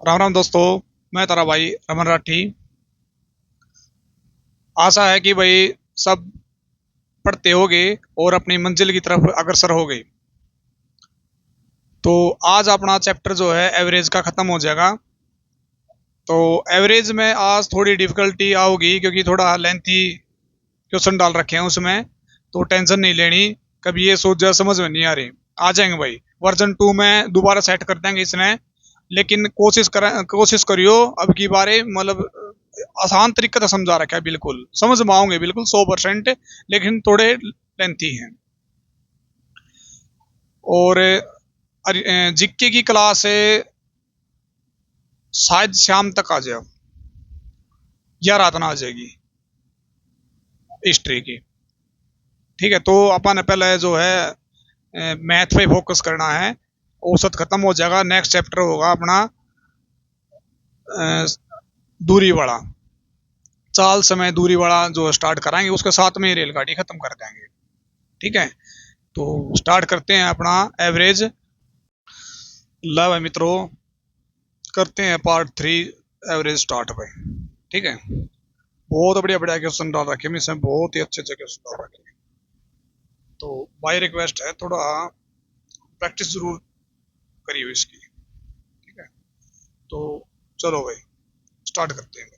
राम राम दोस्तों। मैं तारा भाई रमन राठी। आशा है कि भाई सब पढ़ते होगे और अपनी मंजिल की तरफ अग्रसर हो गए। तो आज अपना चैप्टर जो है एवरेज का खत्म हो जाएगा। तो एवरेज में आज थोड़ी डिफिकल्टी आओगी क्योंकि थोड़ा लेंथी क्वेश्चन डाल रखे हैं उसमें। तो टेंशन नहीं लेनी, कभी ये सोच जा समझ में नहीं आ रही। आ जाएंगे भाई, वर्जन 2 में दोबारा सेट कर देंगे इसने। लेकिन कोशिश करियो अब की बारे मतलब आसान तरीके से समझा रखा है, बिल्कुल समझ में आओगे बिल्कुल 100%। लेकिन थोड़े लेंथी हैं। और जीके की क्लास शायद शाम तक आ जाए या रात ना आ जाएगी हिस्ट्री की। ठीक है, तो अपन ने पहले जो है मैथ पे फोकस करना है। औसत खत्म हो जाएगा, नेक्स्ट चैप्टर होगा अपना दूरी वाला। चाल समय दूरी वाला जो स्टार्ट कराएंगे उसके साथ में ही रेलगाड़ी खत्म कर देंगे। ठीक है, तो स्टार्ट करते हैं अपना एवरेज। ला भाई मित्रों, करते हैं पार्ट 3 एवरेज स्टार्ट भाई। ठीक है, बहुत बढ़िया बढ़िया क्वेश्चन डाल रखे हैं इसमें, बहुत ही अच्छे अच्छे क्वेश्चन डाल रखे हैं। तो बाय रिक्वेस्ट है थोड़ा प्रैक्टिस जरूर करिए इसकी। ठीक है, तो चलो भाई स्टार्ट करते हैं।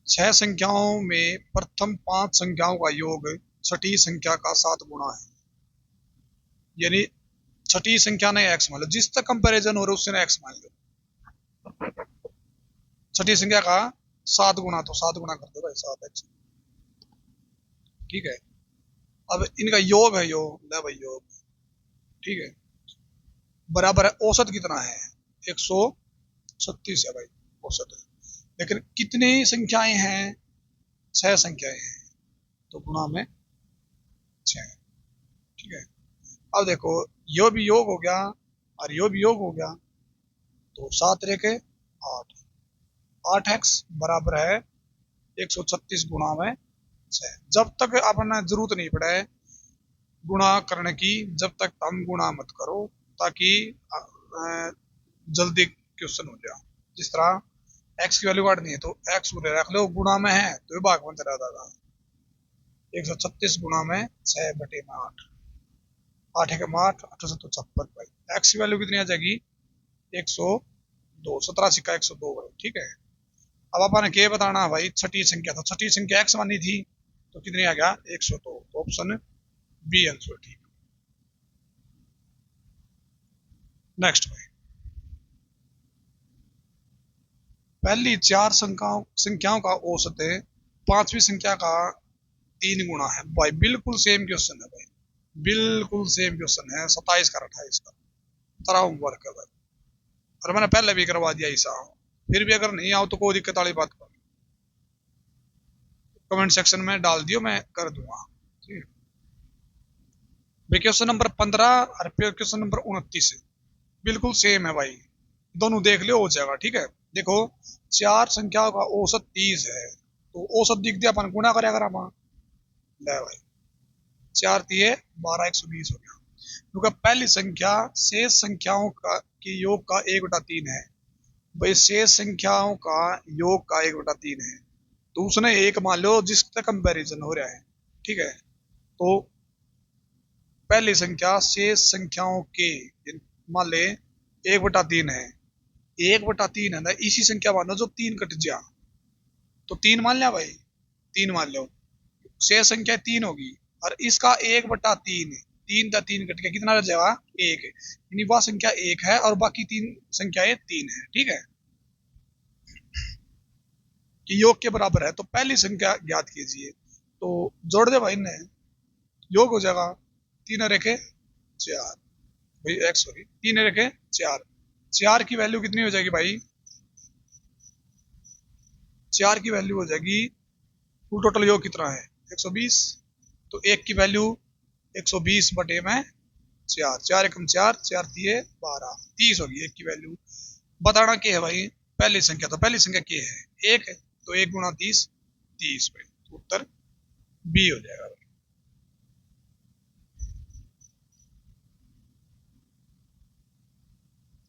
छह संख्याओं में प्रथम 5 संख्याओं का योग छठी संख्या का 7 गुना है। यानी छठी संख्या ने एक्स मान लो, जिस तक कंपैरिजन हो रहा है उससे एक्स मान लो। छठी संख्या का 7 गुना, तो 7 गुना कर दो भाई, 7x। ठीक है, अब इनका योग है, योग ले भाई योग। ठीक है, बराबर है, औसत कितना है? 136 है भाई, औसत है। लेकिन कितनी संख्याएं हैं? 6 संख्याएं हैं, तो गुना में 6। ठीक है, अब देखो, यो भी योग हो गया और यो भी योग हो गया, तो 7 रेखे 8, 8x बराबर है 136 गुना में 6। जब तक अपना जरूरत नहीं पड़े गुणा करने की, जब तक हम गुणा मत करो, ताकि जल्दी क्वेश्चन हो जाए। जिस तरह एक्स की वैल्यू काटनी है तो एक्स पूरे रख लो, गुणा में है तो ये भाग में चला जाएगा। 136 गुना में 6/8। 8 8 8 56 भाई। एक्स की वैल्यू कितनी आ जाएगी? 102, 17 सिक्का 102 भाई। ठीक है, अब अपन क्या बताना है भाई, छठी संख्या, तो छठी संख्या एक्स मानी थी, तो कितनी आ गया? 102, तो ऑप्शन बी आंसर ठीक। नेक्स्ट भाई, पहली 4 संख्याओं का औसत है पांचवी संख्या का 3 गुना है भाई। बिल्कुल सेम क्वेश्चन है भाई, बिल्कुल सेम क्वेश्चन है, 27 का 28 का। तरह होमवर्क है भाई, और मैंने पहले भी करवा दिया ऐसा। फिर भी अगर नहीं आओ तो कोई दिक्कत वाली बात कर, कमेंट सेक्शन में डाल दियो, मैं कर दूंगा। ठीक है, क्वेश्चन नंबर 15 और क्वेश्चन नंबर 29 बिल्कुल सेम है भाई, दोनों देख लियो हो जाएगा। ठीक है, देखो, 4 संख्याओं का औसत 30 है, तो औसत दिख दिया, अपन गुणा करें अगर अपन, ले भाई 4 × 3 = 12, 120 हो गया। क्योंकि पहली संख्या शेष संख्याओं का के योग का 1/3 है भाई। शेष संख्याओं का योग का 1/3 है, तो उसने एक मान लो जिसका कंपैरिजन हो रहा है। ठीक है, तो पहली संख्या शेष संख्याओं के मान ले 1/3 है। 1/3 है ना, इसी संख्या मानो जो 3 कट जा, तो 3 मान लिया भाई, 3 मान लो, शेष संख्या 3 होगी, और इसका 1/3, 3 कट के कितना रह जाएगा? 1। यानी वह संख्या 1 है और बाकी 3 संख्याएं 3 है। ठीक है, कि योग के बराबर है, तो पहली संख्या ज्ञात कीजिए। तो जोड़ दे भाई ने, योग हो जाएगा 3 रेखे 4 भाई, एक्स सॉरी 3 रेखे 4। 4 की वैल्यू कितनी हो जाएगी भाई? 4 की वैल्यू हो जाएगी, कुल टोटल योग कितना है? 120, तो 1 की वैल्यू 120/4, 4 × 4 4×3 = 12, 30 होगी 1 की वैल्यू। बताना क्या है भाई? पहली संख्या, तो पहली संख्या क्या है? 1 है, तो 1 × 30 30 भाई, तो उत्तर बी हो जाएगा।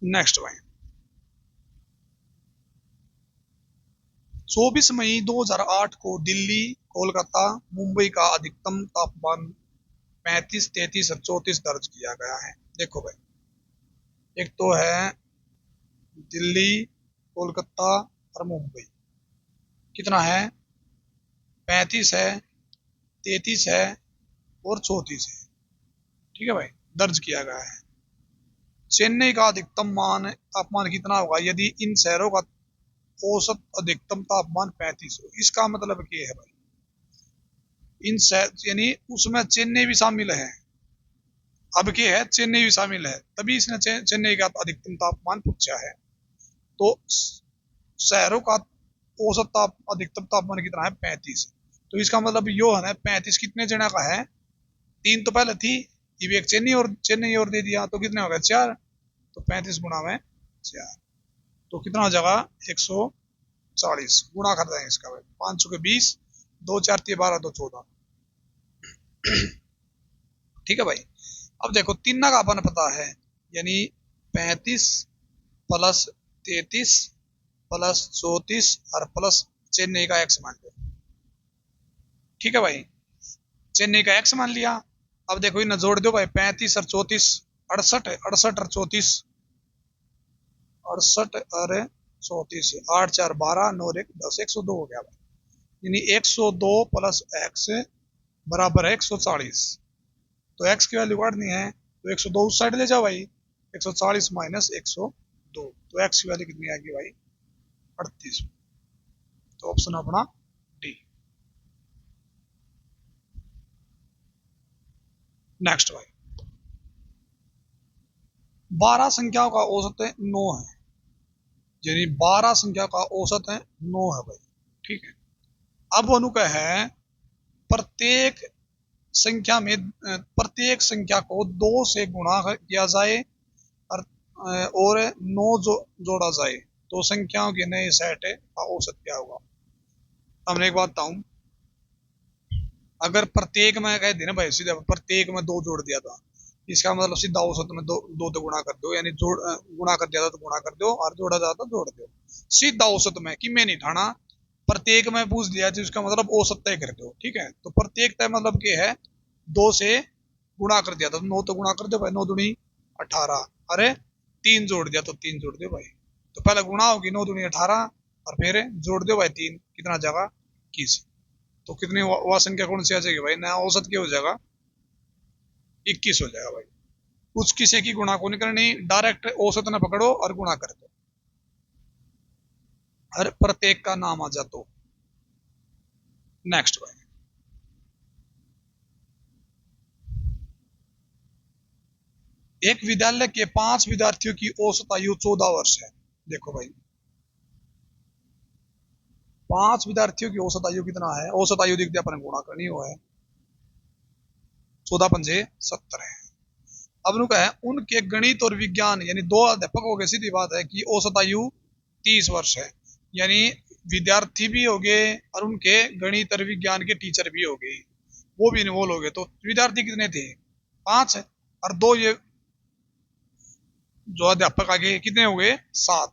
नेक्स्ट भाई, 24 मई 2008 को दिल्ली, कोलकाता, मुंबई का अधिकतम तापमान 35, 33 और 34 दर्ज किया गया है। देखो भाई, एक तो है दिल्ली, कोलकाता और मुंबई, कितना है, 35 है, 33 है और 34 है। ठीक है भाई, दर्ज किया गया है। चेन्नई का अधिकतम तापमान कितना होगा यदि इन शहरों का औसत अधिकतम तापमान 35 हो। इसका मतलब क्या है भाई, इन शहर यानी उसमें चेन्नई भी शामिल है। अब क्या है, चेन्नई भी शामिल है, तभी इसने चेन्नई का अधिकतम तापमान पूछा है। तो शहरों का औसत अधिकतम तापमान कितना है, 35। तो इसका मतलब यो है ना, 35 कितने जना का है, 3 तो पहले थी, ये भी एक चेन्नई और दे दिया, तो कितने हो गए, 4। तो 35 गुणा में 4, तो कितना हो जाएगा, 140। गुणा कर देंगे इसका भाई, 5 के 20, 2 4 12, 2 14। ठीक है भाई, अब देखो तीन का अपन पता है, यानी 35 प्लस 33 प्लस 34 और प्लस चेन्नई का एक्स मान लो। ठीक है भाई, चेन्नई का एक्स मान लिया। अब देखो इन्हें जोड़ दो भाई, 35 और 34, 68 है, 68 और 34, 68 और 34, 8 4 12, 9 1 10, 102 हो गया भाई। यानी 102 प्लस एक्स बराबर है 140। तो एक्स की वैल्यू काटनी है, तो 102 उस साइड ले जाओ भाई, 140 माइनस 102, तो एक्स की वैल्यू कितनी आएगी भाई, 38। तो ऑप्शन अपना डी। नेक्स्ट भाई, 12 संख्याओं का औसत 9 है, यानी 12 संख्या का औसत है 9 है भाई। ठीक है, अब अनुकह है प्रत्येक प्रत्येक संख्या को 2 से गुणा किया जाए और 9 जोड़ा जाए, तो संख्याओं के नए सेट का औसत क्या होगा। हमने एक बात बताऊं, अगर प्रत्येक में कह देना भाई, सीधा प्रत्येक में 2 जोड़ दिया था, इसका मतलब सीधा औसत में दो तो गुणा कर दो, यानी गुणा कर दिया था तो गुणा कर दो, और जोड़ा जाता तो जोड़ दो। सीधा औसत में कि मैं नहीं ठाना, प्रत्येक में पूछ दिया तो इसका मतलब औसत तय कर दो। ठीक है, तो प्रत्येक तय मतलब क्या है, 2 से गुणा कर दिया था तो 9 तो गुणा कर दो भाई, 9 दूनी 18, अरे 3 जोड़ दिया तो 3 जोड़ दो भाई। तो पहले गुणा होगी 9 दूनी 18, और फिर जोड़ दो भाई 3, कितना जाएगा, 21। तो कितनी वह संख्या कौन सी आ जाएगी भाई, नया औसत क्या हो जाएगा, 21 हो जाएगा भाई। कुछ किसी की गुणा को नहीं करनी, डायरेक्ट औसत न पकड़ो और गुणा कर दो, हर प्रत्येक का नाम आ जा तो। नेक्स्ट भाई, एक विद्यालय के 5 विद्यार्थियों की औसत आयु 14 वर्ष है। देखो भाई, 5 विद्यार्थियों की औसत आयु कितना है, औसत आयु दिख दिया अपन गुणा करनी हो है, 14 पंजे 70 है। अब उनका है उनके गणित और विज्ञान, यानी 2 अध्यापक हो गए, सीधी बात है कि औसत आयु 30 वर्ष है, यानी विद्यार्थी भी हो गए और उनके गणित और विज्ञान के टीचर भी हो गए, वो भी इन्वॉल्व हो गए। तो विद्यार्थी कितने थे, 5, और 2 ये जो अध्यापक आगे कितने हो गए, 7।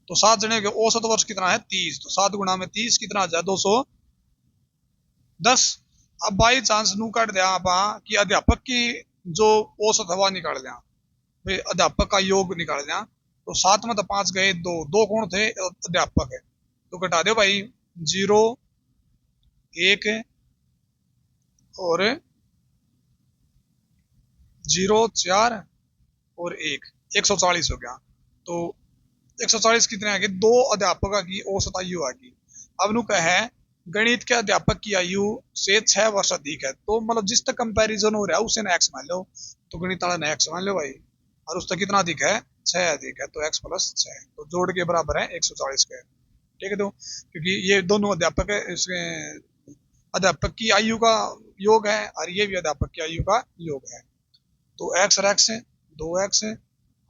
तो 7 जने के औसत वर्ष कितना है, 30। तो 7 गुणा में 30 कितना आ जाए, 210। अब बाई चांस नू काट दिया आप कि अध्यापक की जो औसत हवा निकाल दिया भाई, अध्यापक का योग निकाल दिया, तो 7 में तो 5 गए, 2 2 कौन थे, अध्यापक है, तो घटा दो भाई, 0 1 और 0 4 और 1, 140 हो गया। तो 140 कितने आ गए, 2 अध्यापक की औसत आयु आ गई। अब नु है गणित के अध्यापक की आयु से 6 वर्ष अधिक है, तो मतलब जिस तक कंपैरिजन हो रहा है उसे ना एक्स मान लो, तो गणित वाला ने एक्स मान लो भाई, और उस तक कितना अधिक है, 6 अधिक है, तो एक्स प्लस 6, तो जोड़ के बराबर है 140 के। ठीक है, तो क्योंकि ये दोनों अध्यापक है, इसके अध्यापक की आयु का योग है, और ये भी अध्यापक की आयु का योग है, तो एक्स और एक्स 2x है,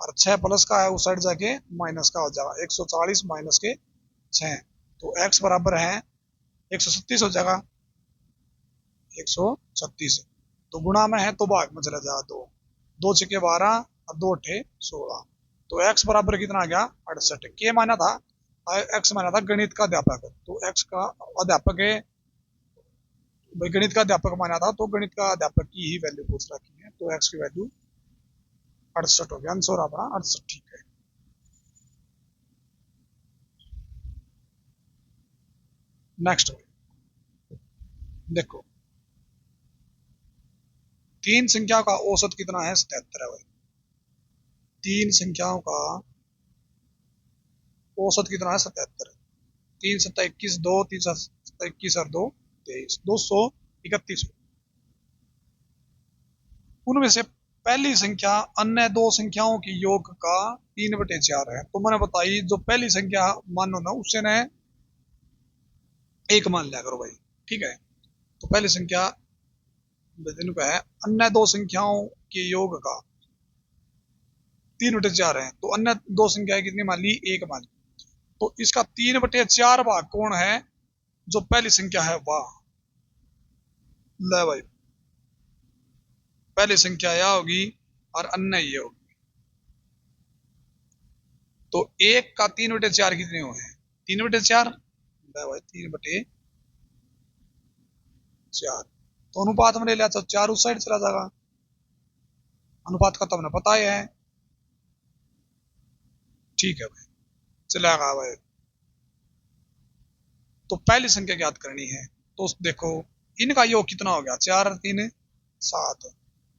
और 6 प्लस का है उस साइड जाके माइनस का हो जाएगा, 140 माइनस के 6, तो x बराबर है 136 हो जाएगा, 136। तो गुणा में है तो भाग में चला जाएगा, 2 2 6 12 और 2 8 16। तो x बराबर कितना आ गया 68। के माना था x माना था गणित का अध्यापक, तो x का अध्यापक है भाई, गणित का अध्यापक माना था, तो गणित का अध्यापक की ही वैल्यू पूछ रखी है, तो x की वैल्यू 68 हो गया, आंसर अपना 68 ठीक है। नेक्स्ट देखो, तीन संख्या का औसत कितना है 77 है भाई। तीन संख्याओं का औसत कितना है 77। 3 7 21 2, 3 7 21 और 2 23, 231। उनमें से पहली संख्या अन्य दो संख्याओं की योग का 3/4 है। तो मैंने बताई जो पहली संख्या मानो ना उससे ने एक मान लिया करो भाई, ठीक है। तो पहली संख्या का है अन्य दो संख्याओं के योग का 3/4 है, तो अन्य दो संख्याएं कितनी मान ली, एक मान ली। तो इसका 3/4 भाग कौन है, जो पहली संख्या है वह। ले भाई, पहली संख्या यह होगी और अन्य ये होगी। तो एक का 3/4 कितने हुए हैं, 3/4। ले भाई 3/4, तो अनुपात में ले लिया तो 4 उस साइड चला जाएगा। अनुपात का तो हमने पता ही है, ठीक है भाई, चलेगा भाई। तो पहली संख्या ज्ञात करनी है, तो देखो इनका योग कितना हो गया, 4 और 3 7।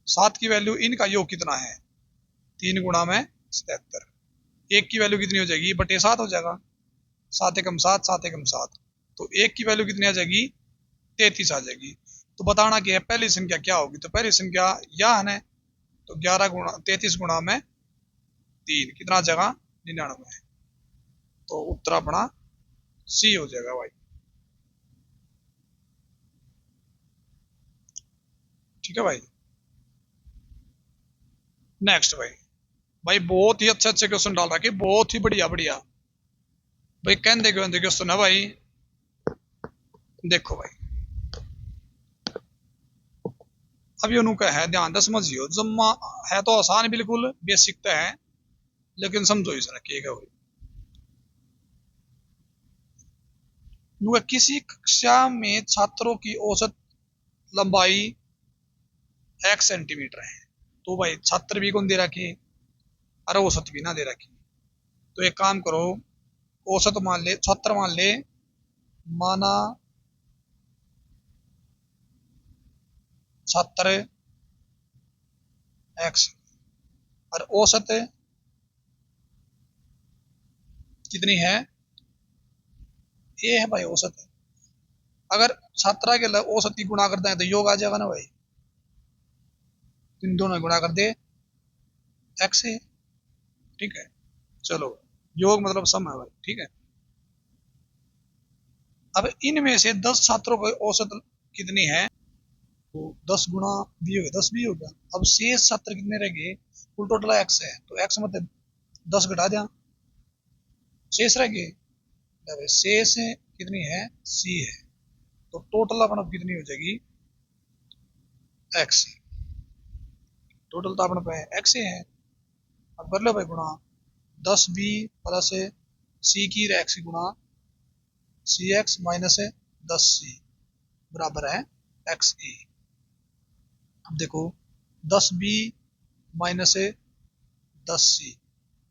7 की वैल्यू इनका योग कितना है, 3 गुणा में 77। एक की वैल्यू कितनी हो जाएगी, बटे 7 हो जाएगा। 7 एकम 7, 7 एकम 7। तो एक की वैल्यू कितनी आ जाएगी, 33 आ जाएगी। तो बताना कि है पहली संख्या क्या होगी, तो पहली संख्या यह है, तो 11 गुणा 33 गुणा में 3 कितना आ जाएगा, 99। तो उत्तर अपना सी हो जाएगा भाई, ठीक है भाई। नेक्स्ट भाई, भाई बहुत ही अच्छे अच्छे क्वेश्चन डाल रखे, बहुत ही बढ़िया बढ़िया भाई, कहने क्वेश्चन क्वेश्चन है भाई। देखो भाई, अब ये नुका है, ध्यान से समझियो, जम्मा है तो आसान बिल्कुल बेसिक तो है, लेकिन समझो इस रखिएगा भाई। नुका किसी कक्षा में छात्रों की औसत लंबाई x सेंटीमीटर है, तो भाई छात्र भी कौन दे रखी, अरे औसत भी ना दे रखी। तो एक काम करो, औसत मान ले, छात्र मान ले, माना छात्र x, और औसत कितनी है, ये है भाई औसत है। अगर छात्रा के औसत की गुणा करते हैं तो योग आ जाएगा ना भाई, इन दोनों गुणा कर दे x है, ठीक है। चलो, योग मतलब सम है भाई, ठीक है। अब इनमें से 10 छात्रों की औसत कितनी है, तो 10 गुणा बी हो गया, 10 बी हो गया। अब शेष छात्र कितने रह गए, कुल टोटल x है, तो x मतलब 10 घटा दिया, शेष रह गए। शेष कितनी है, c है। तो टोटल अपन कितनी हो जाएगी, x। टोटल तो अपन पे x है। अब कर लो भाई गुणा, 10b प्लस c की x की गुणा cx माइनस 10c बराबर है xe। अब देखो 10b माइनस 10c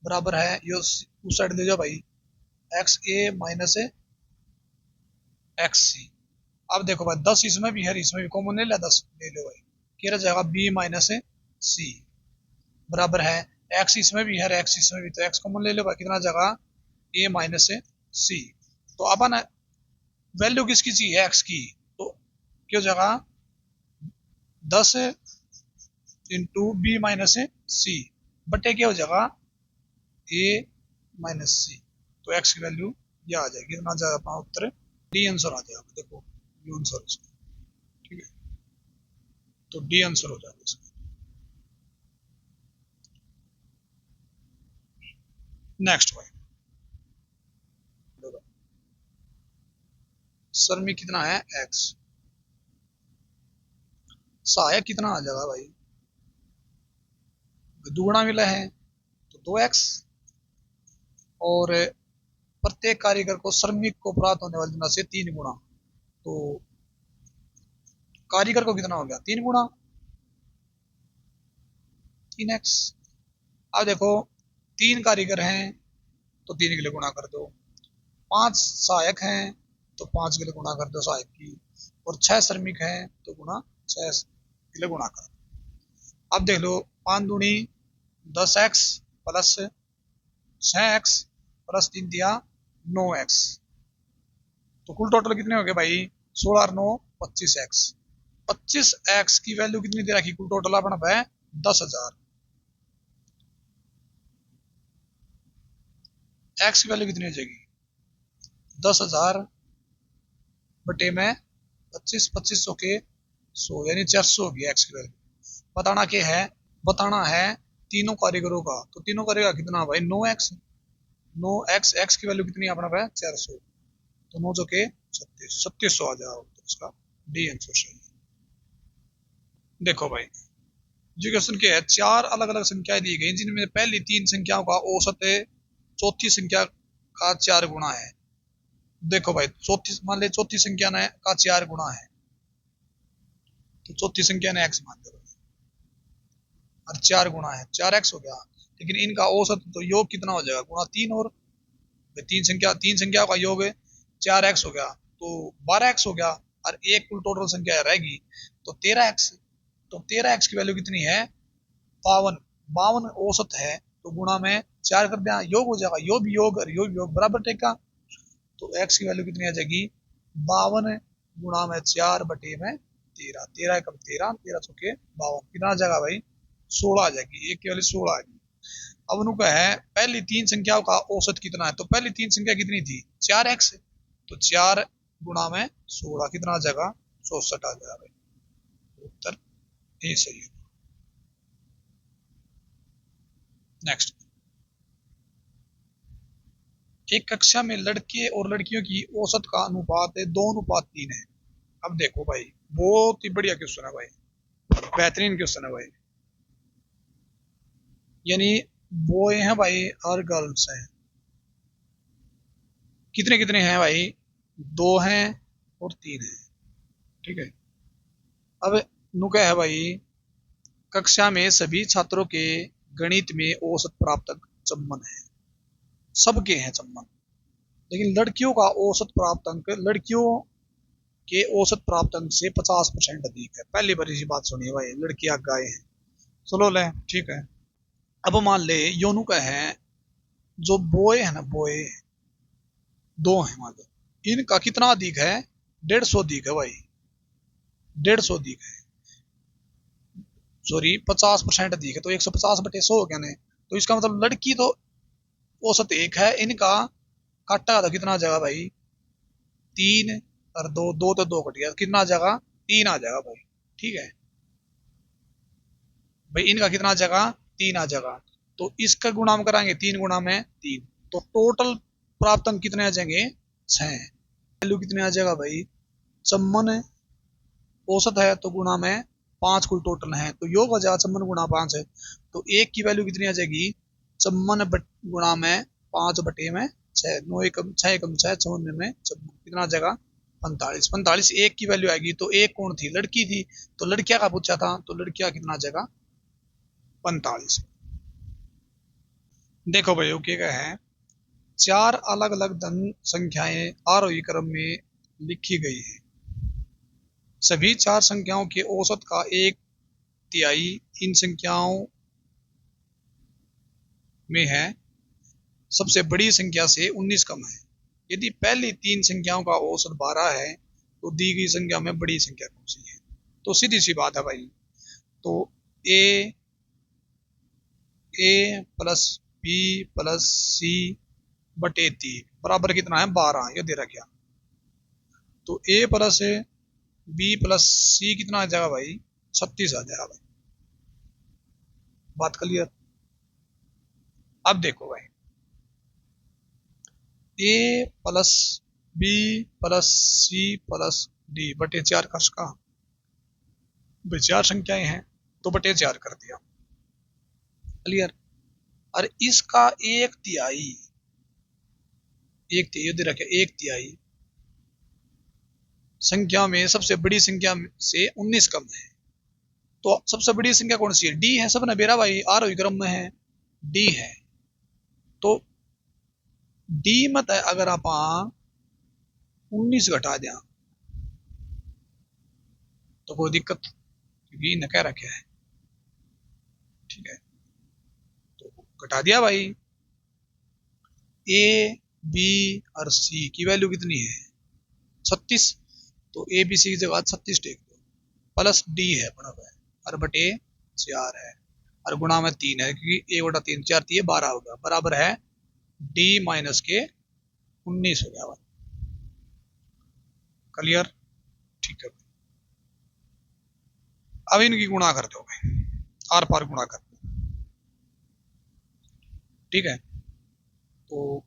बराबर है, ये उस साइड ले जाओ भाई, xa माइनस xc। अब देखो भाई 10 इसमें भी है, इसमें भी कॉमन ले लिया, 10 ले लो भाई, क्या रह जाएगा b माइनस c बराबर है x इसमें भी है, x इसमें भी, तो x कॉमन ले लो भाई, कितना जाएगा a माइनस c। तो अपन वैल्यू किसकी चाहिए, x की, तो क्या हो जाएगा 10 इंटू बी माइनस सी बटे क्या हो जाएगा a माइनस सी। तो x की वैल्यू ये आ जाएगी, कितना जाएगा अपना उत्तर, डी आंसर आ जाएगा। देखो ये आंसर इसका, ठीक है, तो डी आंसर हो जाएगा इसका। नेक्स्ट भाई, सर में कितना है x, सहायक कितना आ जाएगा भाई, दुगुना मिला है तो 2x, और प्रत्येक कारीगर को श्रमिक को प्राप्त होने वाली धनराशि 3 गुना, तो कारीगर को कितना हो गया 3 गुना, 3x। अब देखो 3 कारीगर हैं तो 3 के लिए गुणा कर दो, 5 सहायक हैं तो 5 के लिए गुणा कर दो सहायक की, और 6 श्रमिक हैं तो गुणा 6 के लिए गुणा कर दो। अब देख लो 5 दूनी 10x plus 6x plus 3 9x, तो कुल टोटल कितने हो गए भाई 16 और 9 25x। 25x की वैल्यू कितनी दे रखी कुल टोटल अपना है 10,000। x की वैल्यू कितनी हो जाएगी 10,000 बटे में 25, 2500 के 100 यानी 400 होगी x की वैल्यू। बताना क्या है, बताना है तीनों कारीगरों का, तो तीनों कारीगर कितना भाई 9x, 9x, x की वैल्यू कितनी अपना है 400, तो 9 जो के 36, 3700 आ जाओ, तो इसका डी आंसर सही है। देखो भाई जो क्वेश्चन क्या है, 4 अलग अलग संख्याएं दी गई जिनमें पहली 3 संख्याओं का औसत चौथी संख्या का 4 गुना है। देखो भाई चौथी मान ले चौथी संख्या ने का 4 गुना है, तो चौथी संख्या ने x मान लो और 4 गुना है 4x हो गया, लेकिन इनका औसत तो योग कितना हो जाएगा गुना 3, और तीन संख्या का योग 4x हो गया तो 12x हो गया, और एक कुल टोटल संख्या रहेगी तो 13x, तो 13x की वैल्यू कितनी है 52, 52 औसत है, तो गुणा में 4 कर दिया योग हो जाएगा, योग योग और योग योग बराबर टेका, तो x की वैल्यू कितनी आ जाएगी 52 गुणा में 4 बटे में 13, 13 एकम 13, 13 चौके 52, कितना आ जाएगा भाई 16 आ जाएगी, एक की वैल्यू 16 आ गई। अब उनको है पहली 3 संख्याओं का औसत कितना है, तो पहली 3 संख्या कितनी थी 4x, तो 4 गुणा में 16 कितना आ जाएगा 64 आ जाएगा भाई, उत्तर ए सही है। नेक्स्ट, एक कक्षा में लड़के और लड़कियों की औसत का अनुपात 2:3 है। अब देखो भाई बहुत ही बढ़िया क्वेश्चन है भाई, बेहतरीन क्वेश्चन है भाई, यानी बॉय हैं भाई और गर्ल्स हैं, कितने कितने हैं भाई 2 हैं और 3 हैं, ठीक है। अब नुका है भाई कक्षा में सभी छात्रों के गणित में औसत प्राप्त संपन्न है, सबके हैं संपन्न, लेकिन लड़कियों का औसत प्राप्त अंक लड़कियों के औसत प्राप्त अंक से 50% अधिक है। पहली बार इसी बात सुनिए भाई, लड़कियां गाय हैं, चलो ले ठीक है। अब मान ले योनु का है जो बॉय है ना, बॉय 2 है मान लो, इनका कितना अधिक है 150 अधिक है भाई, 150 अधिक है, सॉरी 50% अधिक है, तो 150 बटे 100 हो गया ना, तो इसका मतलब लड़की तो औसत 1 है, इनका काटा तो कितना आ जाएगा भाई 3, और 2 2 तो 2 कट गया, कितना आ जाएगा 3 आ जाएगा भाई, ठीक है भाई, इनका कितना आ जाएगा 3 आ जाएगा, तो इसका गुणा हम कराएंगे 3 गुणा में 3, तो टोटल प्राप्त अंक कितने आ जाएंगे 6, वैल्यू कितने आ जाएगा भाई चम्मन औसत है तो गुणा में 5 कुल टोटल है, तो योग हो जाएगा चम्मन गुणा 5 है, तो एक की वैल्यू कितनी आ जाएगी चम्मन गुणा में 5 बटे में 6, 9 एकम 6 एकम 6 54 में चम्मन कितना आ जाएगा 45, 45 एक की वैल्यू आएगी, तो एक कौन थी लड़की थी, तो लड़कियां का पूछा था, तो लड़कियां कितना आ जाएगा 45। देखो भाई ओके का है 4 अलग अलग धन संख्याएं आरोही क्रम में लिखी गई है, सभी 4 संख्याओं के औसत का 1/3 इन संख्याओं में है, सबसे बड़ी संख्या से 19 कम है, यदि पहली 3 संख्याओं का औसत 12 है तो दी गई संख्या में बड़ी संख्या कौन सी है, तो सीधी सी बात है भाई, तो ए प्लस बी प्लस सी बटे 3 बराबर कितना है 12, ये दे रखा, तो ए प्लस बी प्लस सी कितना आ जाएगा भाई 36 आ जाएगा भाई, बात क्लियर। अब देखो भाई A plus B plus C plus D बटे 4 का भाई 4 संख्याएं हैं तो बटे 4 कर दिया, क्लियर। और इसका एक तिहाई दे रखे, एक तिहाई संख्या में सबसे बड़ी संख्या से 19 कम है। तो सबसे बड़ी संख्या कौन सी है? डी है। सब ने बेरा भाई आरोही क्रम में है, डी है। तो डी मत है अगर आप 19 घटा दें तो कोई दिक्कत, क्योंकि न कह रखे है। ठीक है, तो घटा दिया भाई। ए बी और सी की वैल्यू कितनी है? 36। तो ए बी सी की जगह 36 टेक दो, प्लस डी है बड़ा है और बटे 4 है और गुणा में 3 है, क्योंकि 1/3 4 3 12 होगा, बराबर है डी माइनस के 19 हो गया भाई। क्लियर। ठीक है, अब इनकी गुणा कर दो भाई, आर पार गुणा कर दो। ठीक है, तो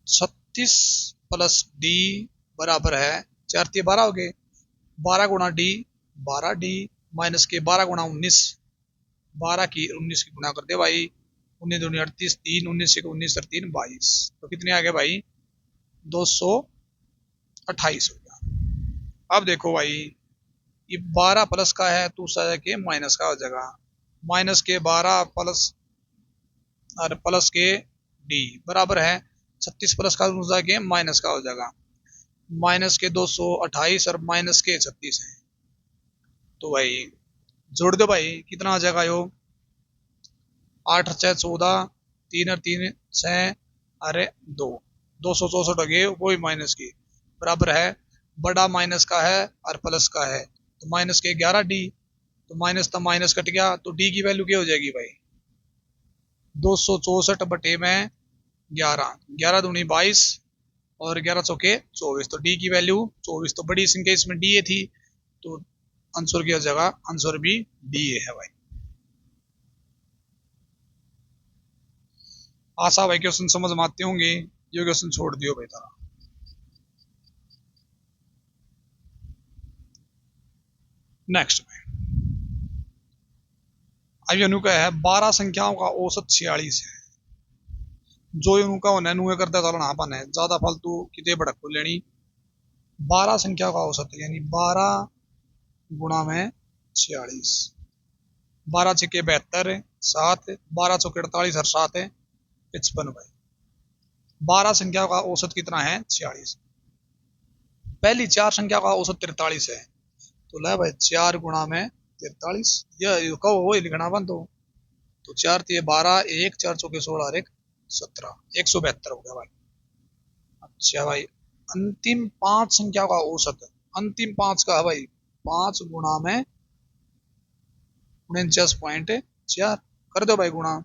36 प्लस डी बराबर है 4 3 12 हो गए, 12 गुणा डी 12 डी माइनस के 12 गुणा 19, 12 की 19 की गुणा कर दे भाई, 19 दूनी 38, 3 19 से 19 और 3 22, तो कितने आ गए भाई? 228 हो गया। अब देखो भाई, ये 12 प्लस का है तो दूसरा के माइनस का हो जाएगा, माइनस के 12 प्लस और प्लस के डी बराबर है 36 प्लस का दूसरा के माइनस का हो जाएगा, माइनस के 228 और माइनस के 36 है। तो भाई जोड़ दो भाई, कितना आ जाएगा यो? 8 6 14, 3 और 3 6, अरे 2, 264 हो गए, वही माइनस की बराबर है, बड़ा माइनस का है और प्लस का है, तो माइनस के 11 डी, तो माइनस तो माइनस कट गया, तो डी की वैल्यू क्या हो जाएगी भाई? 264 बटे में 11, 11 दूनी 22 और 11 चौके 24, तो डी की वैल्यू 24, तो बड़ी संख्या इसमें डी ए थी, तो आंसर की जगह आंसर भी डी ए है भाई। आशा भाई क्वेश्चन समझ में आते होंगे, ये क्वेश्चन छोड़ दियो भाई तारा। नेक्स्ट में अब यूं का है 12 संख्याओं का औसत 46 है, जो यूं का होना नुए करता चलना अपन है, ज्यादा फालतू कितने भड़क को लेनी। 12 संख्या का औसत यानी 12 गुणा में 46, 12 छक्के 72, 7 12 चौके 48 और 7 है 55 भाई। 12 संख्या का औसत कितना है? 46। पहली 4 संख्या का औसत 43 है, तो ले भाई 4 गुणा में 43, यह कहो वही लिखना बन तो 4 3 12, 1 4 चौके 16 और 1 17, 172 हो गया भाई। अच्छा भाई, अंतिम 5 संख्या का औसत, अंतिम 5 का है भाई 5 गुणा में 49.4 कर दो भाई गुणा,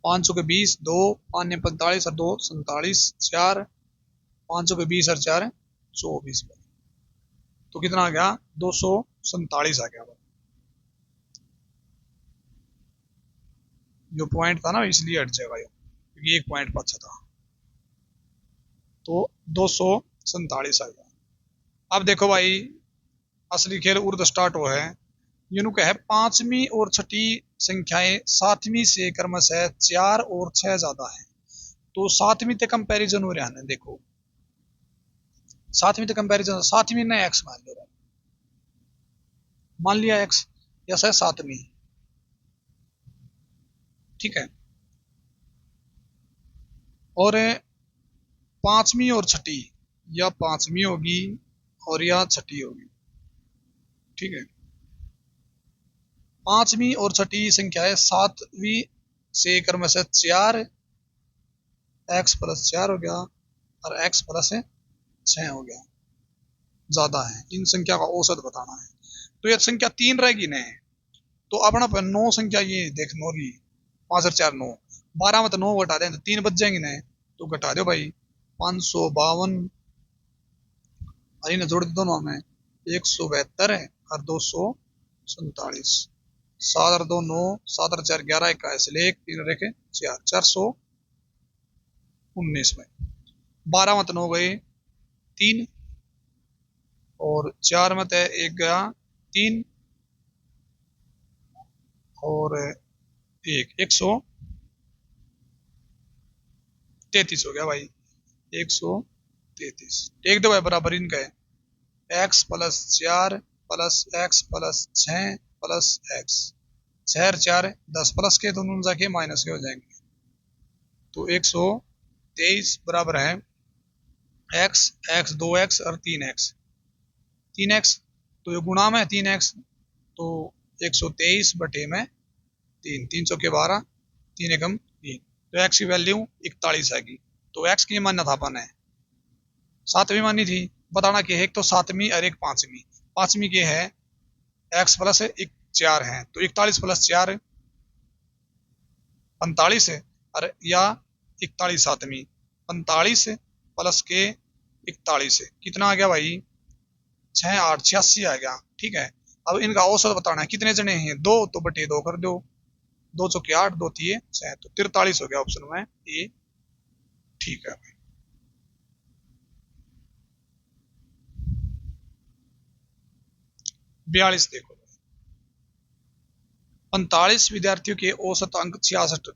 500 के 20, 2 5 45 और 2 47, 4 500 के 20 और 4 24, तो कितना आ गया? 247 आ गया भाई। जो पॉइंट था ना इसलिए हट जाएगा ये, क्योंकि एक पॉइंट पीछे था, तो 247 आ गया। अब देखो भाई, असली खेल उर्द स्टार्ट हो है, यूं कहे 5वीं और 6ठी संख्याएं 7वीं से क्रमशः 4 और 6 ज्यादा है, तो 7वीं तक कंपैरिजन हो रहा है। देखो 7वीं तक कंपैरिजन, 7वीं ने एक्स मान लिया, मान लिया एक्स, यस है 7वीं। ठीक है, और 5वीं और 6ठी, या 5वीं होगी और या 6ठी होगी। ठीक है, 5वीं और 6ठी संख्या है 7वीं से क्रमशः 4, एक्स प्लस 4 हो गया और एक्स प्लस 6 हो गया, ज्यादा है। इन संख्या का औसत बताना है, तो ये संख्या 3 रहेगी ना, तो अपना 9 संख्या ये देख 9 की 5 और 4 9, 12 में तो 9 घटा दें तो 3 बच जाएंगे ना, तो घटा दो भाई 552, इन्हें जोड़ दो दोनों में 172 है और 247, 7 और 2 9, 7 और 4 11, 21 1 3 रेखे 4 419 में 12 में तो 9 गए 3 और 4 में तो 1 गया 3 और 133 हो गया भाई। 133 एक दो भाई बराबर इनका है। X plus 4 plus x plus 6 plus x, 6 और 4 10 प्लस के दोनों जाके माइनस के हो जाएंगे। तो 123 बराबर है एक्स, एक्स 2x और 3x, 3x तो ये गुणा में 3x, तो 123 बटे में 3, 3 के 12, 3 एकम 3, तो x की वैल्यू 41 आएगी। तो x की मान्य था अपन है, सातवीं मानी थी, बताना कि एक तो सातवीं और एक पांचवीं। पांचवीं के है x प्लस 4 है, तो 41 प्लस 4 45 है, और या 41 सातवीं, 45 प्लस के 41 कितना आ गया भाई, 6 8 86 आ गया। ठीक है, अब इनका औसत बताना है, कितने जने हैं, 2 तो बटे 2 कर दो, 2 चौके 8, 2 तिये 6, तो 43 हो गया ऑप्शन में ये ठीक है। 42 देखो, 45 विद्यार्थियों के औसत अंक 66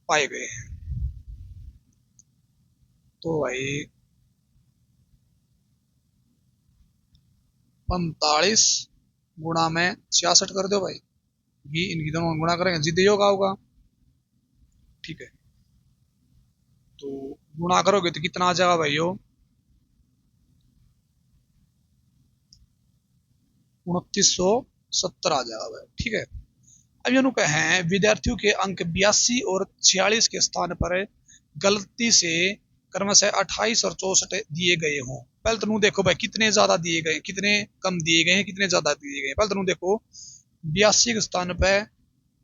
पाए गए हैं। तो भाई 45 गुणा में 66 कर दो भाई, ये इनकी दोनों गुणा करेंगे जिद्द योग होगा। ठीक है, तो गुणा करोगे तो कितना आ जाएगा भाई, 2970 आ जाएगा भाई। ठीक है, अब ये कहे हैं विद्यार्थियों के अंक 82 और 46 के स्थान पर गलती से क्रमशः 28 और 64 दिए गए हों। पहले तो देखो भाई कितने ज्यादा दिए गए, कितने कम दिए गए हैं, कितने ज्यादा दिए गए। पहले तो देखो 82 के स्थान पे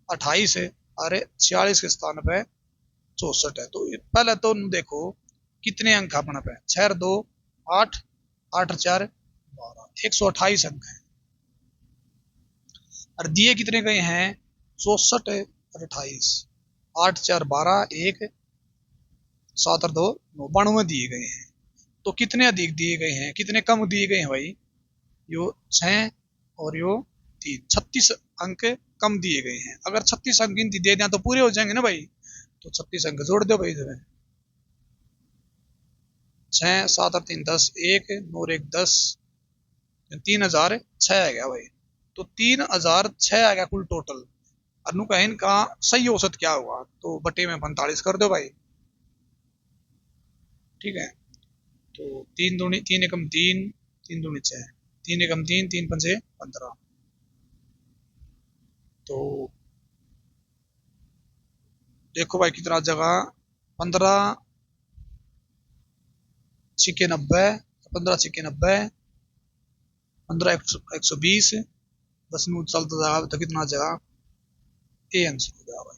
28 है और 46 के स्थान पे 64 है। तो पहले तो देखो कितने अंक अपने पे, 6 और 2 8, 8 और 4 12, 128 अंक है, और दिए कितने गए हैं, 64 और 28, 8 4 12, 1 7 और 2 9, 92 दिए गए हैं। तो कितने अधिक दिए गए हैं, कितने कम दिए गए हैं भाई, यो 6 और यो 3, 36 अंक कम दिए गए हैं। अगर 36 अंक गिनती दे दें तो पूरे हो जाएंगे ना भाई, तो 36 अंक जोड़ दो भाई इधर, 6 7 और 3 10, 1 9 और 1 10, 3006 आ गया भाई। तो 3006 आ गया कुल टोटल। अनु का इनका सही औसत क्या हुआ, तो बटे में 45 कर दो भाई। ठीक है, तो 3 दूनी 3 एकम 3, 3 दूनी 6, 3 एकम 3, 3 पंजे 15, तो देखो भाई कितना जगह, 15 छिके 90, 15 छिके 90, 15 120, 10 नू चलता जाएगा तो कितना जगह, ए आंसर हो जाएगा भाई।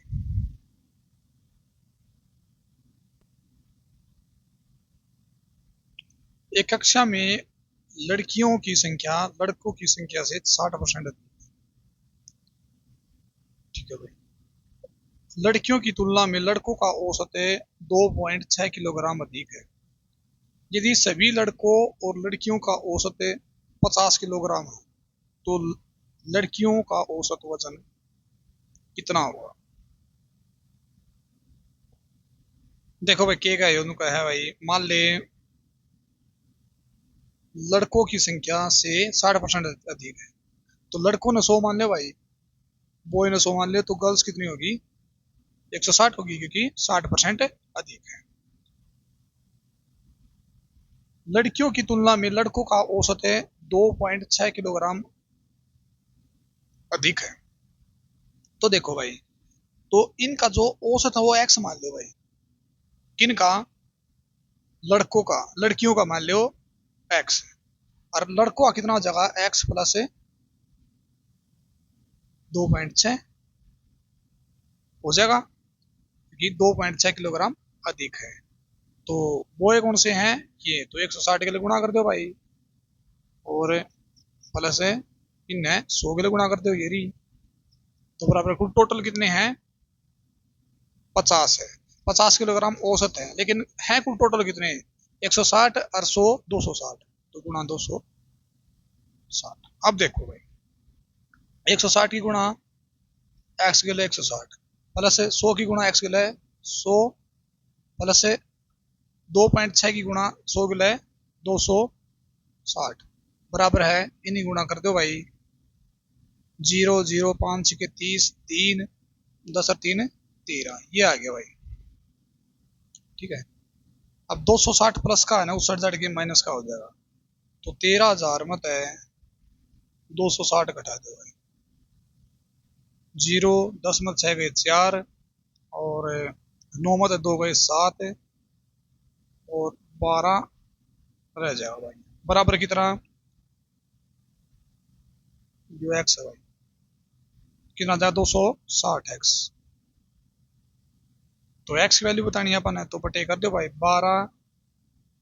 एक कक्षा में लड़कियों की संख्या लड़कों की संख्या से 60% अधिक। ठीक है भाई, लड़कियों की तुलना में लड़कों का औसत 2.6 किलोग्राम अधिक है। यदि सभी लड़कों और लड़कियों का औसत 50 किलोग्राम है, तो लड़कियों का औसत वजन कितना होगा। देखो भाई के का है भाई, मान ले लड़कों की संख्या से 60% अधिक है, तो लड़कों ने 100 मान लिया भाई, बॉय ने 100 मान लिया, तो गर्ल्स कितनी होगी, 160 होगी, क्योंकि 60% अधिक है। लड़कियों की तुलना में लड़कों का औसत 2.6 किलोग्राम अधिक है। तो देखो भाई, तो इनका जो औसत है वो एक्स मान लो भाई, किनका, लड़कों का, लड़कियों का मान लो एक्स, और लड़कों का कितना हो जाएगा, एक्स प्लस 2.6 हो जाएगा, क्योंकि 2.6 किलोग्राम अधिक है। तो वो कौन से हैं, ये तो 160 के लिए गुणा कर दो भाई, और प्लस इन्हें 100 के लिए गुणा कर दो ये रही, तो बराबर कुल टोटल कितने हैं, 50 है। 50 किलोग्राम औसत है, लेकिन है कुल टोटल कितने, 160 और 100 260, तो गुणा 260। अब देखो भाई 160 की गुणा एक्स गिले 160 प्लस 100 की गुणा एक्स गिले 100 प्लस 2.6 की गुणा 100 गिले 260 बराबर है, इन्हीं गुणा कर दो भाई। 0 0 5 के 30, 3 10 और 3 13, ये आ गया भाई। ठीक है, अब 260 प्लस का है ना, उस साइड के माइनस का हो जाएगा, तो 13,000 मत है 260 घटा दो भाई। 0 10 मत 6 गए 4 और 9 मत 2 गए 7 और 12 रह जाएगा भाई, बराबर की तरह जो एक्स है भाई कितना जाए 260 एक्स। तो एक्स की वैल्यू बतानी है अपन है, तो बटे कर दो भाई 12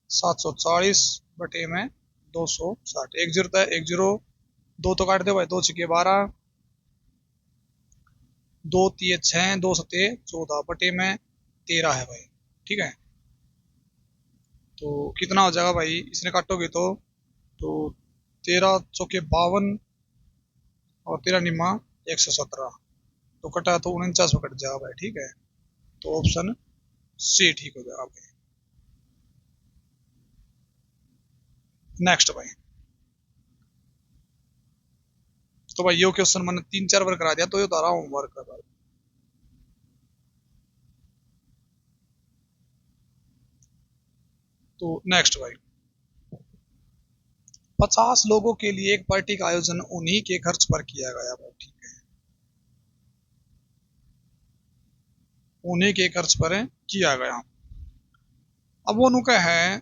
740 बटे में 260, एक जीरो है, एक जीरो, दो तो काट दो भाई, 2 छके 12, 2 तीय 6, 2 सते 14 बटे में 13 है भाई। ठीक है, तो कितना हो जाएगा भाई, इसने काटोगे तो 13 चौके 52 और 13 निमा 117, तो कटा तो 49 में कट जाएगा भाई। ठीक है, तो ऑप्शन सी ठीक हो जाएगा भाई। नेक्स्ट भाई, तो भाई ये क्वेश्चन मैंने 3 4 बार करा दिया, तो ये तारा होमवर्क है भाई। तो नेक्स्ट भाई, 50 लोगों के लिए एक पार्टी का आयोजन उन्हीं के खर्च पर किया गया भाई। ठीक है, उन्हीं के खर्च पर किया गया। अब वो नुका है,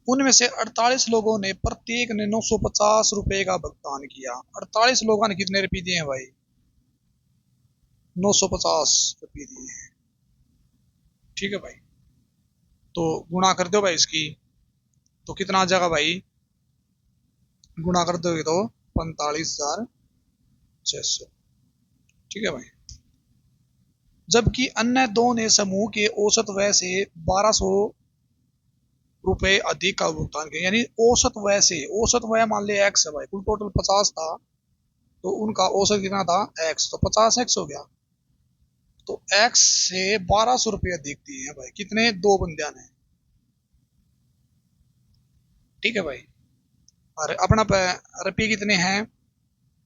उनमें से 48 लोगों ने प्रत्येक ने 950 रुपए का भुगतान किया। 48 लोगों ने कितने रुपए दिए हैं भाई, 950 रुपए दिए हैं। ठीक है भाई, तो गुणा कर दो भाई इसकी, तो कितना आ जाएगा भाई, गुणा कर दोगे तो 45,600। ठीक है भाई, जबकि अन्य दो ने समूह के औसत व्यय से 1200 रुपए अधिक का भुगतान किया। यानी औसत व्यय से, औसत व्यय मान लिया एक्स है भाई, कुल टोटल 50 था, तो उनका औसत कितना था एक्स, तो 50 एक्स हो गया, तो एक्स से 1200 रुपये अधिक दिए हैं भाई, कितने, दो बंदिया ने। ठीक है भाई, और अपना रुपये कितने हैं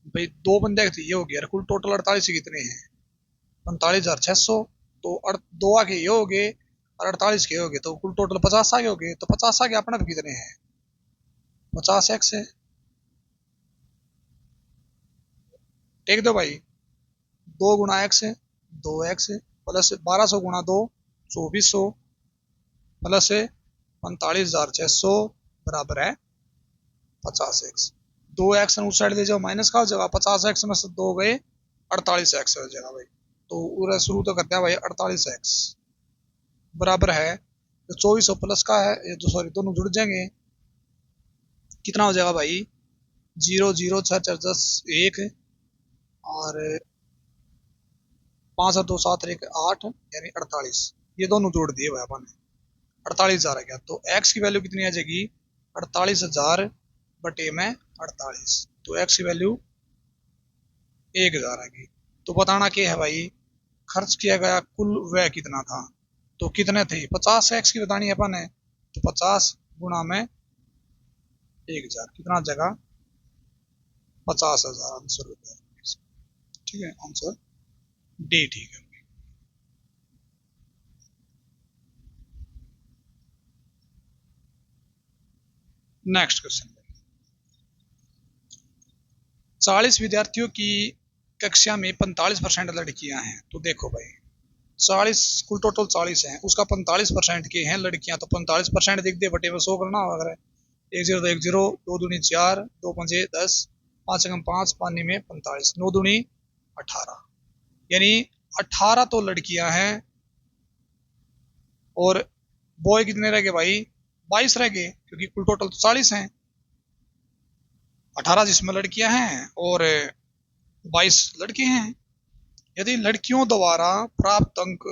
भाई, दो बंदे के, तो ये हो गया कुल टोटल 48 कितने हैं, 45,600, तो दो आगे ये हो गए और 48 के हो गए, तो कुल टोटल 50 आगे हो गए, तो 50 आगे अपना कितने हैं, 50 एक्स है। टेक दो भाई, 2 गुणा एक्स है, 2 एक्स प्लस 1200 गुणा 2 2400 प्लस 45,600 बराबर है 50 एक्स। 2 एक्स उस साइड ले जाओ, माइनस का हो जाएगा, 50 एक्स में से 2 गए 48 एक्स हो जाएगा भाई। तो पूरा शुरू तो करते हैं भाई 48 एक्स बराबर है, तो 2400 प्लस का है ये, तो सॉरी दोनों जुड़ जाएंगे, कितना हो जाएगा भाई, 0 0 6 4 10 1 और 5 और 2 7 1 8 यानी 48, ये दोनों जोड़ दिए भाई अपन ने, 48,000 आ गया। तो एक्स की वैल्यू कितनी आ जाएगी, 48,000 बटे में 48, तो एक्स की वैल्यू 1,000 आ गई। तो बताना क्या है भाई, खर्च किया गया कुल व्यय कितना था, तो कितने थे, 50 एक्स की बतानी है अपन है, तो 50 गुणा में 1,000 कितना जगह 50,000 आंसर होता है। ठीक है, आंसर डी ठीक है। नेक्स्ट क्वेश्चन, 40 विद्यार्थियों की कक्षा में 45% लड़कियां हैं, तो देखो भाई 40 कुल टोटल 40 हैं, उसका 45% के हैं लड़कियां, तो 45% देख दे बटे में 100 करना होगा। 1 0 तो 1 0, 2 दूनी 4, 2 पंजे 10, 5 एकम 5, पानी में 45, 9 दूनी 18, यानी 18 तो लड़कियां हैं और बॉय कितने रह गए भाई, 22 रह गए, क्योंकि कुल टोटल तो 40 हैं, 18 जिसमें लड़कियां हैं और 22 लड़के हैं। यदि लड़कियों द्वारा प्राप्त अंक,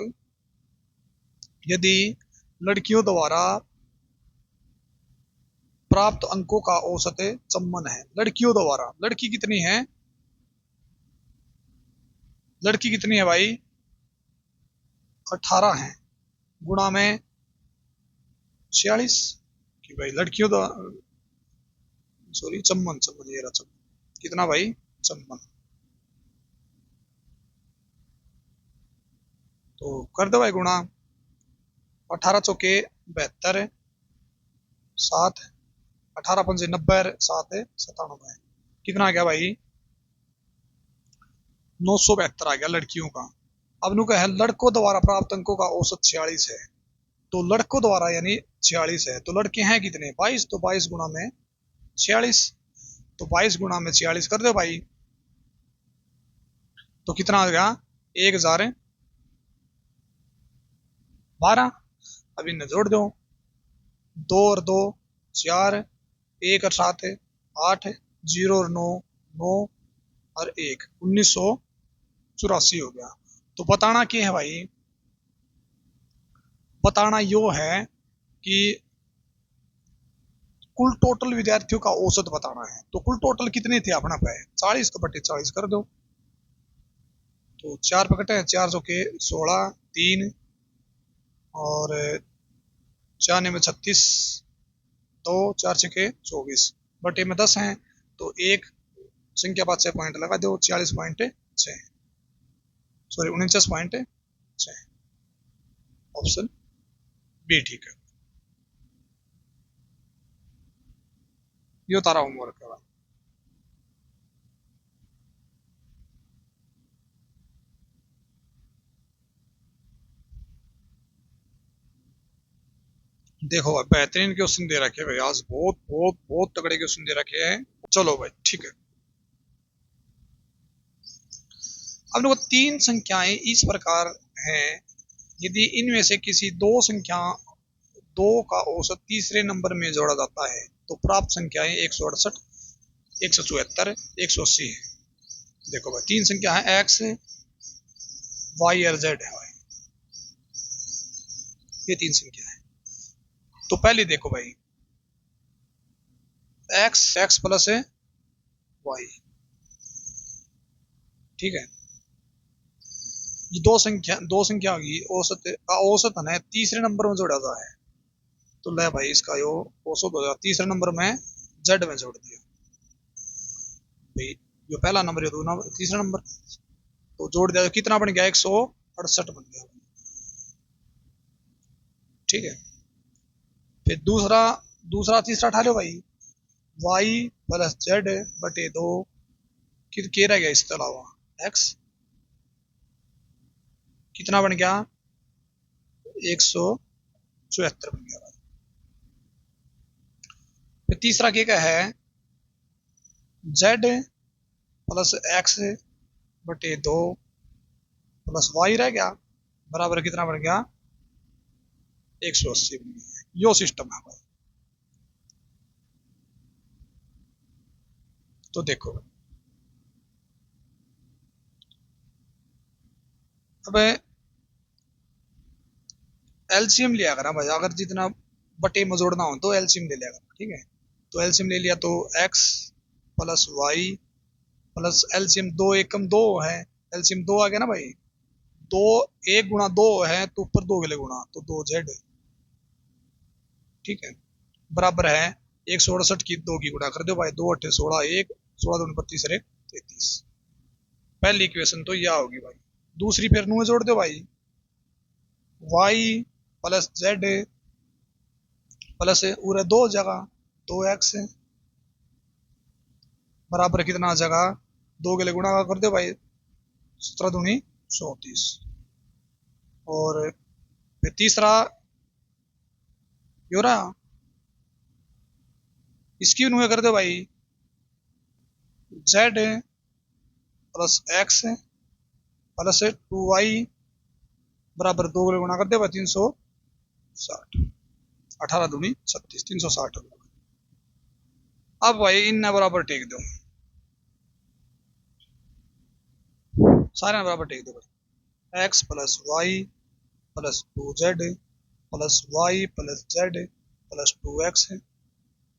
यदि लड़कियों द्वारा प्राप्त अंकों का औसत सम्मन है, लड़कियों द्वारा, लड़की कितनी है लड़की कितनी है भाई? 18 है, गुणा में 46। कि भाई लड़कियों तो, सॉरी, 54, 54 ये रहा 54। कितना भाई? 54। तो कर दो भाई गुणा। 18 चौके 72, 7, 18 पंजे 90, 7 97। कितना आ गया भाई? 972 आ गया लड़कियों का। अब नु है लड़कों द्वारा प्राप्त अंकों का औसत 46 है। तो लड़कों द्वारा यानी 46 है, तो लड़के हैं कितने? 22। तो 22 गुणा में 46। तो 22 गुणा में 46 कर दो भाई। तो कितना आ गया? 1012। अब इन्हें जोड़ दो। 2 और 2 4, 1 और 7 8, 0 और 9 9 और 1 1984 हो गया। तो बताना क्या है भाई? बताना यो है कि कुल टोटल विद्यार्थियों का औसत बताना है। तो कुल टोटल कितने थे अपना पे? 40 का बटे 40 कर दो। तो 4 पकटे हैं, 4 सौ के 16, 3 और 4 में 36, 2 4 छके 24 बटे में 10 हैं। तो एक संख्या बाद से पॉइंट लगा दो, 46.6, सॉरी 49.6। ऑप्शन बी ठीक है। ये तारा होमवर्क है। देखो भाई बेहतरीन क्वेश्चन दे रखे हैं भाई, आज बहुत बहुत बहुत तगड़े क्वेश्चन दे रखे हैं। चलो भाई ठीक है। अब देखो तीन संख्याएं इस प्रकार हैं, यदि इनमें से किसी दो संख्या दो का औसत तीसरे नंबर में जोड़ा जाता है तो प्राप्त संख्याएं 168, 174, 180 है। देखो भाई तीन संख्या है, एक्स, वाई और जेड है भाई, ये तीन संख्या है। तो पहले देखो भाई, एक्स एक्स प्लस है वाई, ठीक है। ये दो संख्या होगी, औसत का औसत है तीसरे नंबर में जोड़ा जाता है। तो ले भाई इसका यो औसत हो जाएगा तीसरे नंबर में जेड में जोड़ दिया भाई। जो पहला नंबर है, दो नंबर तीसरा नंबर, तो जोड़ दिया। कितना बन गया? 168 बन गया, ठीक है। फिर दूसरा दूसरा तीसरा उठा लो भाई, वाई प्लस जेड बटे 2, के रह गया इसके अलावा एक्स। कितना बन गया? 174 बन गया भाई। फिर तीसरा क्या है? जेड प्लस एक्स बटे 2 प्लस वाई रह गया, बराबर कितना बन गया? 180 बन गया। यो सिस्टम है भाई। तो देखो अब एलसीएम लिया करा भाई, अगर जितना बटे में जोड़ना हो तो एलसीएम ले लिया करा, ठीक है। तो एलसीएम ले लिया तो x plus y plus LCM, दो एकम दो है, एलसीएम दो आ गया ना भाई। दो, एक गुणा दो है तो ऊपर दो के लिए गुणा, तो 2 जेड, ठीक है, बराबर है 168 की 2 की गुणा कर दो भाई। 2 अट्ठे 16, एक 16 दूनी 32 और एक 33। पहली इक्वेशन तो यह होगी भाई। दूसरी फिर नु जोड़ दो भाई, वाई प्लस जेड प्लस पूरे दो जगह 2x बराबर कितना जगह 2 के लिए गुणा कर दो भाई, 17 दूनी 34। और फिर तीसरा यो रहा, इसकी नुए कर दो भाई, Z plus x plus 2y बराबर 2 के लिए गुणा कर दो भाई, 360। 18 दूनी 36, 360 हो गया। अब भाई इन बराबर टेक दो, सारे बराबर टेक दो भाई। X plus y plus 2z plus y plus z plus 2x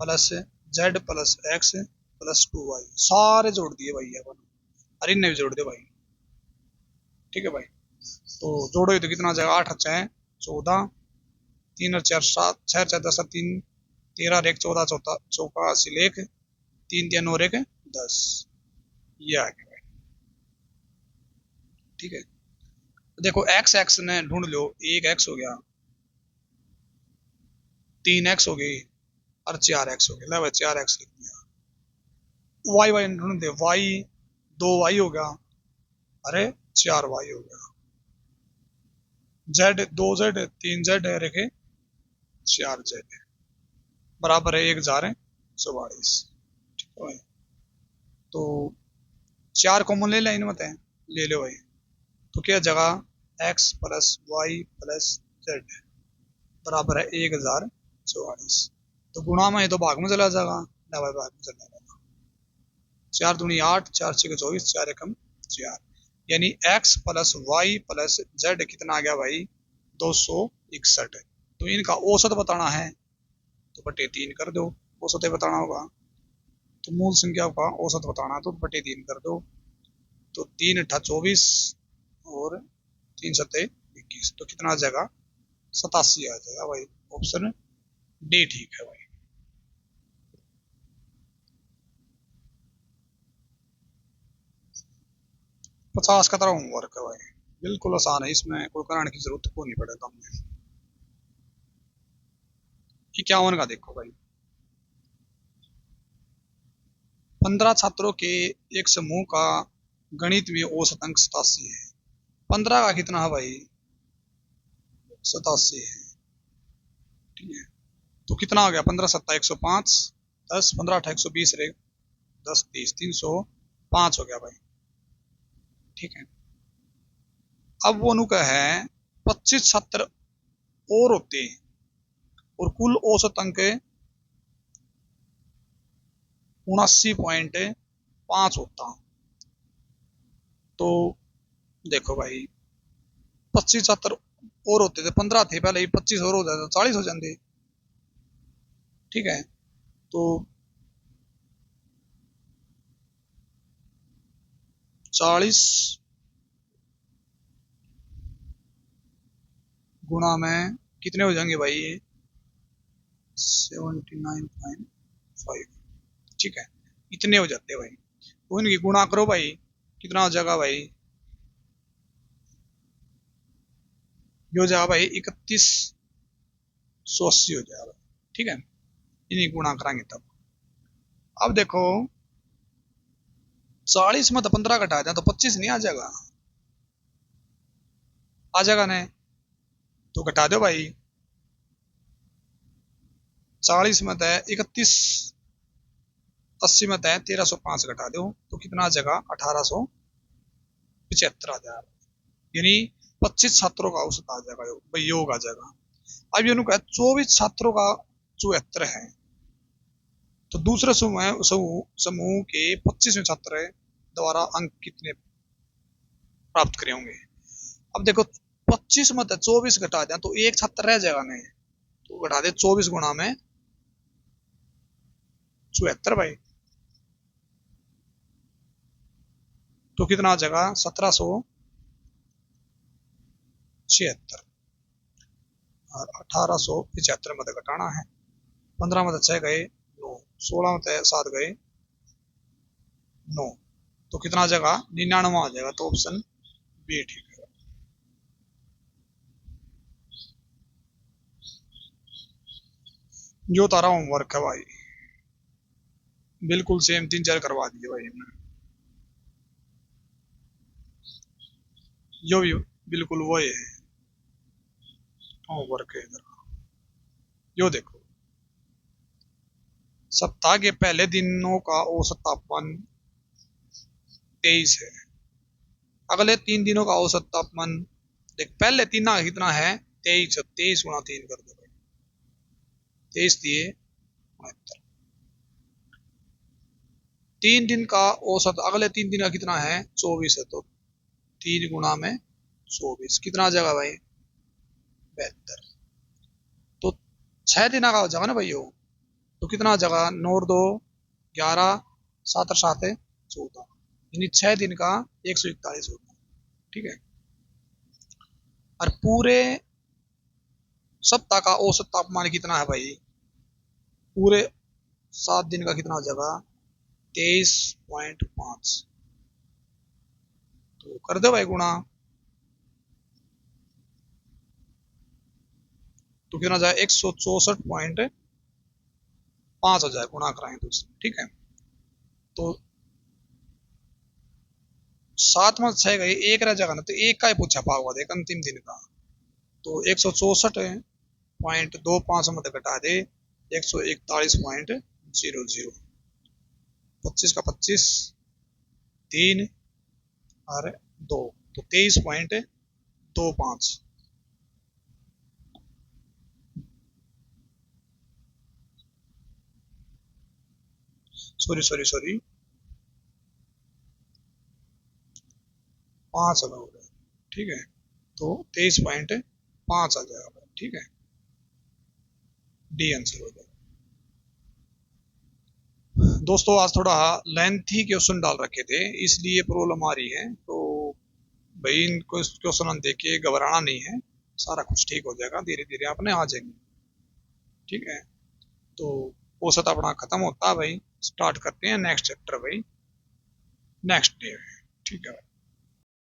plus z plus x plus 2y, सारे जोड़ दिए भाई अपन। अरे इन्हें भी जोड़ दे भाई। ठीक है भाई। तो जोड़ो तो कितना आ जाएगा, 8 6 14, 3 और 4 7, 6 4 10 3, 13 और 1 14, चौथा चौका हासिल 1, 3 3 और 1 10, ये आ गया भाई। ठीक है, देखो एक्स एक्स ने ढूंढ लो, एक एक्स हो गया, 3 एक्स हो गई और 4 एक्स हो गया, ले भाई 4 एक्स लिख दिया। वाई वाई ढूंढ दे, वाई 2 वाई हो गया, अरे 4 वाई हो गया, जेड 2 जेड 3 जेड है रखे, 4 जेड बराबर है 1044। ठीक है भाई, तो 4 कॉमन ले लें मत है, ले लो भाई। तो क्या जगह x plus y plus z बराबर है 1044, तो गुणा में ये तो भाग में चला जाएगा, ना भाई भाग में चला जाएगा, 4 दूनी 8, 4 6 24, 4 एकम 4, यानी x plus y plus z कितना आ गया भाई, 261। तो इनका औसत बताना है तो बटे 3 कर दो, औसत बताना होगा, तो मूल संख्या का औसत बताना है तो बटे 3 कर दो, तो 3 अट्ठा 24 और 3 सत्ते 21, तो कितना आ जाएगा, 87 आ जाएगा भाई, ऑप्शन डी ठीक है भाई। 50 का तरह होमवर्क है भाई, बिल्कुल आसान है, इसमें कोई कराने की जरूरत को नहीं पड़ेगा हमें। 51 का देखो भाई, 15 छात्रों के एक समूह का गणित में औसत अंक 87 है, 15 का कितना है भाई, 87 है। ठीक है, तो कितना हो गया, 15 सत्ता 105, 10 15 8 120 रे 10 30 305 हो गया भाई। ठीक है, अब वो अनुका है 25 छात्र और होते हैं और कुल औसत अंक 79.5 होता, तो देखो भाई 25 छात्र और होते थे, 15 थे पहले ही, 25 और हो जाते 40 हो जाते। ठीक है, तो 40 गुणा में कितने हो जाएंगे भाई, ये 79.5, ठीक है, इतने हो जाते हैं भाई, तो इनकी गुणा करो भाई, कितना हो जाएगा भाई, ये हो जाएगा भाई 3180 हो जाएगा। ठीक है, इन्हीं गुणा कराएंगे तब। अब देखो 40 में तो 15 घटा जाए तो 25 नहीं आ जाएगा, आ जाएगा नहीं, तो घटा दो भाई, 40 में तो 3180 में तो 1305 घटा दो, तो कितना आ जाएगा, 1875 आ जाएगा, यानी 25 छात्रों का औसत आ जाएगा, भाई योग आ जाएगा। अब ये 24 छात्रों का 74 है, तो दूसरे समूह समूह समूह के 25वें छात्र द्वारा अंक कितने प्राप्त करे होंगे। अब देखो 25 में 24 घटा दें तो एक छात्र रह जाएगा नहीं, तो घटा दे 24 गुणा में 74 भाई, तो कितना आ जाएगा, 1776, और 1875 में घटाना है, 15 में 6 गए 9, 16 में 7 गए 9, तो कितना आ जाएगा, 99 आ जाएगा, तो ऑप्शन बी ठीक है। जो तारा होमवर्क है भाई, बिल्कुल सेम 3 4 करवा दिए भाई हमने, जो भी बिल्कुल वो है होमवर्क है इधर। यो देखो, सप्ताह के पहले दिनों का औसत तापमान 23 है, अगले 3 दिनों का औसत तापमान देख, पहले 3 का कितना है, 23, 23 गुणा 3 कर दो भाई, 23 दिए 69, 3 दिन का औसत अगले 3 दिन का कितना है, 24 है, तो 3 गुणा में 24 कितना आ जाएगा भाई, 72, तो 6 दिन का हो जाएगा ना भाई यो, तो कितना आ जाएगा, 9 और 2 11, 7 और 7 14, यानी 6 दिन का 141 होगा। ठीक है, और पूरे सप्ताह का औसत तापमान कितना है भाई? पूरे 7 दिन का कितना हो जाएगा? 23.5। तो कर दो भाई गुणा, तो कितना जाए? 164.5 हो जाए गुणा कराएं तो इसमें, ठीक है। तो 7 में 6 गए, एक रह जाएगा ना, तो एक का ही पूछा पाओगा देख अंतिम दिन का। तो 164.25 में घटा दे 141.00, 25 का 25, 3 और 2, तो 23.25। सॉरी सॉरी सॉरी, 5 हो गया, ठीक है। तो 23.5 आ जाएगा, ठीक है। डी आंसर हो जाएगा। दोस्तों आज थोड़ा लेंथी क्वेश्चन डाल रखे थे, इसलिए प्रॉब्लम आ रही है। तो भाई इनको क्वेश्चन देख के घबराना नहीं है, सारा कुछ ठीक हो जाएगा, धीरे धीरे अपने आ जाएंगे, ठीक है। तो औसत अपना खत्म होता है भाई, स्टार्ट करते हैं नेक्स्ट चैप्टर भाई, नेक्स्ट डे, ठीक है भाई।